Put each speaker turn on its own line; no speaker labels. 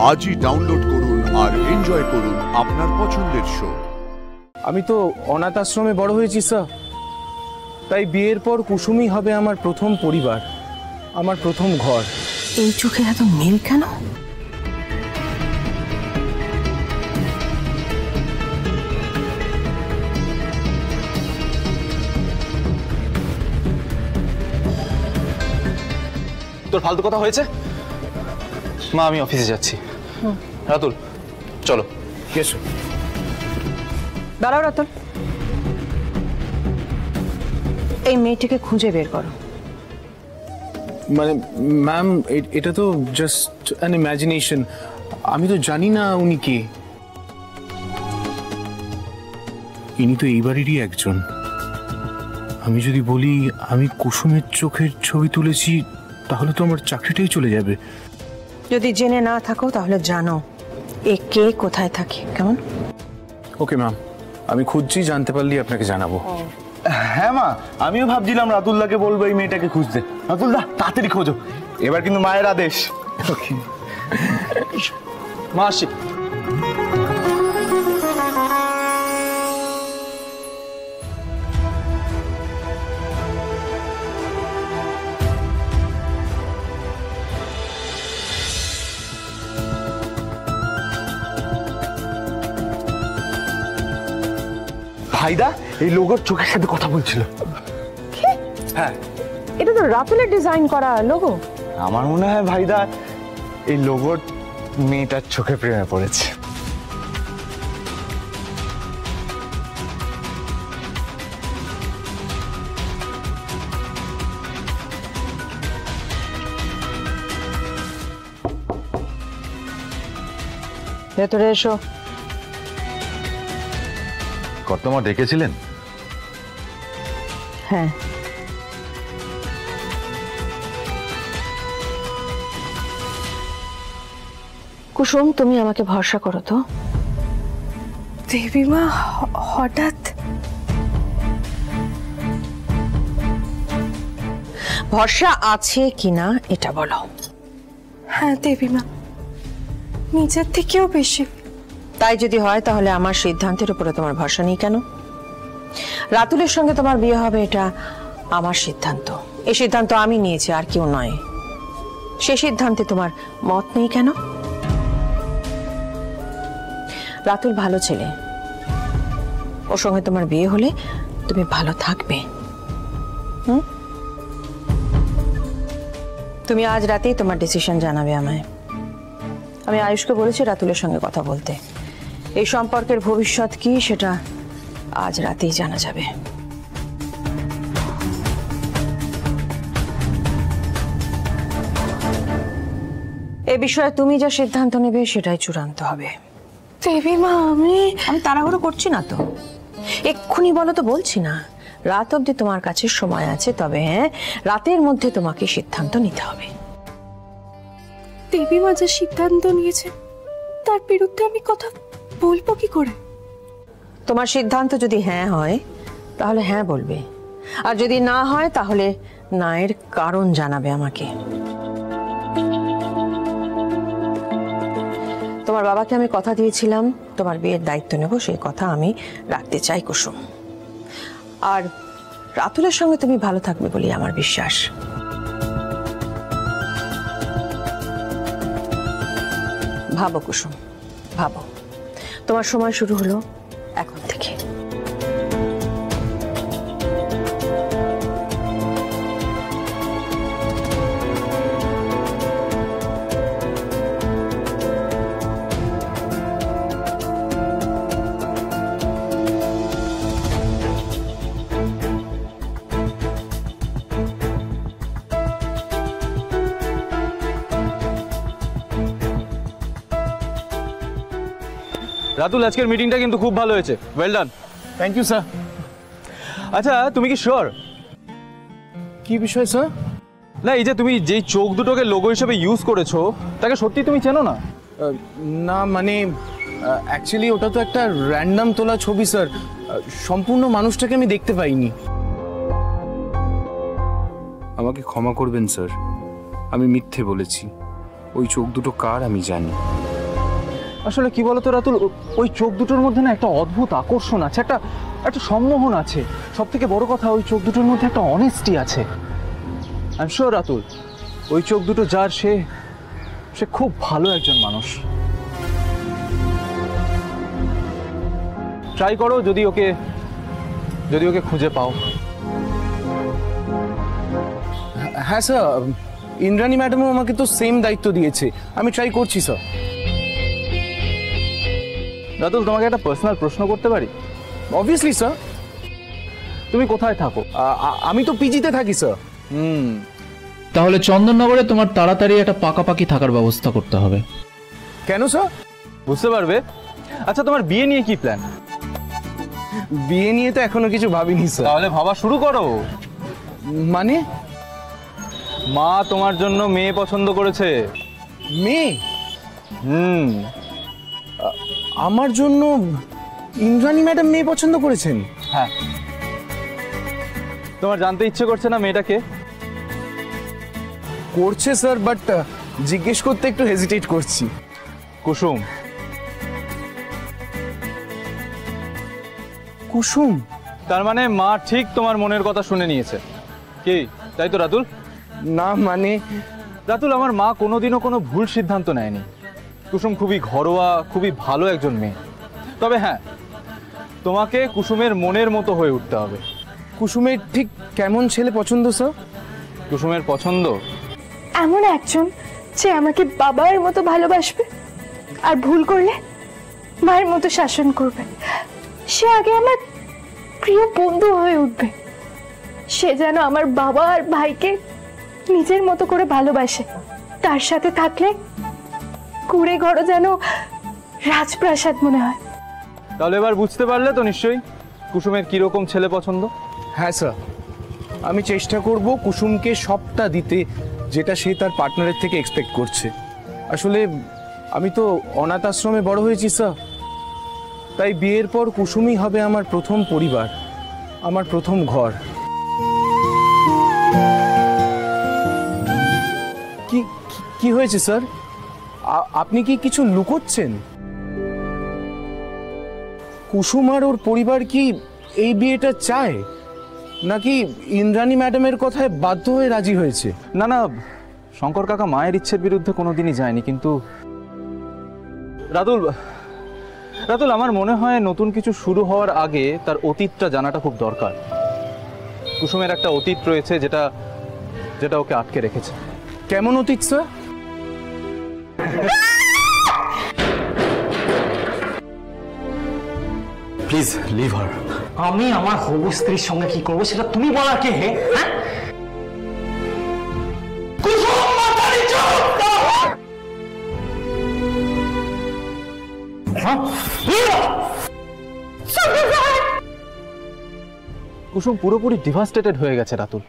আজই ডাউনলোড করুন আর এনজয় করুন আপনার পছন্দের শো।
আমি তো অনাথ আশ্রমে বড় হয়েছি স্যার, তাই বিয়ের পর কুসুমই হবে আমার প্রথম পরিবার, আমার প্রথম ঘর।
এই চোখে এত মিল কেন?
তোর ফালতু কথা হয়েছে মা, আমি অফিসে যাচ্ছি। রাতুল চলো।
এসো।
দাঁড়াও রাতুল, এই মেয়েটিকে খুঁজে বের করো।
মানে ম্যাম, এটা তো জাস্ট অ্যান ইমাজিনেশন, আমি তো জানি না উনি কে। ইনি তো এই বাড়িরই একজন। আমি যদি বলি আমি কুসুমের চোখের ছবি তুলেছি, তাহলে তো আমার চাকরিটাই চলে যাবে।
যদি জেনে না থাকো তাহলে জানো এ কে, কোথায় থাকে, কেমন?
ওকে ম্যাম, আমি খুঁজছি, জানতে পারলি আপনাকে জানাবো।
হ্যাঁ মা, আমিও ভাবছিলাম রাতুলদাকে বলবো এই মেয়েটাকে খুঁজতে। রাতুলদা তাড়াতাড়ি খোঁজো, এবার কিন্তু মায়ের আদেশ।
ওকে
মা, আসি।
ভাইদা এই লোগোর চোখের সাথে কথা বলছিল।
হ্যাঁ, এটা তো রাতুলের ডিজাইন করা লোগো।
আমার মনে হয় ভাইদা এই লোগোর মেয়েটার চোখে প্রেমে পড়েছে।
ভেতরে এসো।
কর্তামা ডেকেছিলেন?
হ্যাঁ, কুসুম তুমি আমাকে ভরসা করো তো?
দেবীমা হঠাৎ?
ভরসা আছে কিনা এটা বলো।
হ্যাঁ দেবীমা, নিজের থেকেও বেশি।
তাই যদি হয় তাহলে আমার সিদ্ধান্তের উপরে তোমার ভরসা নেই কেন? রাতুলের সঙ্গে তোমার বিয়ে হবে, এটা আমার সিদ্ধান্ত। এই সিদ্ধান্ত আমি নিয়েছি, আর কেউ নয়। সে সিদ্ধান্তে তোমার মত নেই কেন? রাতুল ভালো ছেলে, ওর সঙ্গে তোমার বিয়ে হলে তুমি ভালো থাকবে। তুমি আজ রাতেই তোমার ডিসিশন জানাবে আমায়। আমি আয়ুষকে বলেছি রাতুলের সঙ্গে কথা বলতে। এই সম্পর্কের ভবিষ্যৎ কি সেটা আজ রাতেই জানা যাবে। এ বিষয়ে তুমি যা সিদ্ধান্ত নেবে সেটাই চূড়ান্ত হবে।
দেবীমা আমি
তাড়াহুড়ো করছি না তো, এক্ষুনি বলো তো বলছি না। রাত অবধি তোমার কাছে সময় আছে, তবে হ্যাঁ, রাতের মধ্যে তোমাকে সিদ্ধান্ত নিতে হবে।
দেবীমা যে সিদ্ধান্ত নিয়েছে তার বিরুদ্ধে আমি কথা বলবো কি করে?
তোমার সিদ্ধান্ত যদি হ্যাঁ হয় তাহলে হ্যাঁ বলবে, আর যদি না হয় তাহলে না এর কারণ জানাবে আমাকে। তোমার বাবাকে আমি কথা দিয়েছিলাম তোমার বিয়ের দায়িত্ব নেব, সেই কথা আমি রাখতে চাই কুসুম। আর রাতুলের সঙ্গে তুমি ভালো থাকবে বলে আমার বিশ্বাস। ভাবো কুসুম, ভাবো। তোমার সময় শুরু হলো এখন থেকে।
রাতুল, আজকের মিটিংটা কিন্তু খুব ভালো হয়েছে। Well done.
Thank you sir.
আচ্ছা, তুমি কি শিওর?
কি বিষয় স্যার?
না, এই যে তুমি যেই চোখ দুটোকে লোগো হিসেবে ইউজ করেছো, তাকে সত্যি তুমি চেনো না?
না মানে অ্যাকচুয়ালি ওটা তো একটা র্যান্ডম তোলা ছবি স্যার, সম্পূর্ণ মানুষটাকে আমি দেখতে পাইনি। আমাকে ক্ষমা করবেন স্যার, আমি মিথ্যে বলেছি। ওই চোখ দুটো কার আমি জানি।
আসলে কি বলতো রাতুল, ওই চোখ দুটোর মধ্যে না একটা অদ্ভুত আকর্ষণ আছে, একটা একটা সম্মোহন আছে। সব থেকে বড় কথা, ওই চোখ দুটোর মধ্যে একটা অনেস্টি আছে। আই এম শিওর রাতুল, ওই চোখ দুটো যার, সে সে খুব ভালো একজন মানুষ। ট্রাই করো, যদি ওকে খুঁজে পাও।
হ্যাঁ স্যার, ইন্দ্রাণী ম্যাডামও আমাকে তো সেম দায়িত্ব দিয়েছে, আমি ট্রাই করছি স্যার।
রাতুল, তোমাকে একটা পার্সোনাল প্রশ্ন করতে পারি?
Obviously sir.
তুমি কোথায় থাকো?
আমি তো পিজিতে থাকি স্যার।
তাহলে চন্দননগরে তোমার তাড়াতাড়ি একটা পাকাপাকি থাকার ব্যবস্থা করতে হবে।
কেন স্যার?
বুঝতে পারবে। আচ্ছা, তোমার বিয়ে নিয়ে কি প্ল্যান?
বিয়ে নিয়ে তো এখনো কিছু ভাবিনি স্যার।
তাহলে ভাবা শুরু করো।
মানে?
মা তোমার জন্য মেয়ে পছন্দ করেছে।
মেয়ে?
হুম।
আমার জন্য ইন্দ্রাণী ম্যাডাম মেয়ে পছন্দ করেছেন?
হ্যাঁ। তোমার জানতে ইচ্ছে করছে না মেয়েটাকে?
করছে স্যার, বাট জিজ্ঞেস করতে একটু হেজিটেট করছি।
কুসুম।
কুসুম?
তার মানে মা ঠিক তোমার মনের কথা শুনে নিয়েছে, কি তাই তো রাতুল?
না মানে
রাতুল, আমার মা কোনোদিনও কোনো ভুল সিদ্ধান্ত নেয়নি। কুসুম খুবই ঘরোয়া, খুবই ভালো একজন মেয়ে। তবে হ্যাঁ, তোমাকে কুসুমের মনের মতো হয়ে উঠতে হবে।
কুসুমের ঠিক কেমন ছেলে পছন্দ স্যার?
কুসুমের পছন্দ
এমন একজন যে আমাকে বাবার মতো ভালোবাসবে, আর ভুল করলে মায়ের মতো শাসন করবে। সে আগে আমার প্রিয় বন্ধু হয়ে উঠবে। সে যেন আমার বাবা আর ভাইকে নিজের মতো করে ভালোবাসে। তার সাথে থাকলে কুড়ে ঘরও যেন রাজপ্রাসাদ মনে হয়।
তাহলে এবার বুঝতে পারলে তো নিশ্চয়ই কুসুমের কিরকম ছেলে পছন্দ?
হ্যাঁ স্যার, আমি চেষ্টা করব কুসুমকে সবটা দিতে যেটা সে তার পার্টনারের থেকে এক্সপেক্ট করছে। আসলে আমি তো অনাথ আশ্রমে বড় হয়েছি স্যার, তাই বিয়ের পর কুসুমই হবে আমার প্রথম পরিবার, আমার প্রথম ঘর। কি কি হয়েছে স্যার? আপনি কি কিছু লুকোচ্ছেন? কুসুম আর ওর পরিবার কি এই বিয়েটা চায়, নাকি ইন্দ্রাণী ম্যাডামের কথায় বাধ্য হয়ে রাজি হয়েছে?
না না, শঙ্কর কাকা মায়ের ইচ্ছের বিরুদ্ধে কোনোদিনই যায়নি। কিন্তু রাতুল, রাতুল, আমার মনে হয় নতুন কিছু শুরু হওয়ার আগে তার অতীতটা জানাটা খুব দরকার। কুসুমের একটা অতীত রয়েছে যেটা যেটা ওকে আটকে রেখেছে।
কেমন অতীত স্যার?
প্লিজ লিভ হার। আমি আমার হবু স্ত্রীর সঙ্গে কি করবো সেটা তুমি বলার কে? হে, হ্যাঁ?
কুসুম পুরোপুরি ডিভাস্টেটেড হয়ে গেছে রাতুল।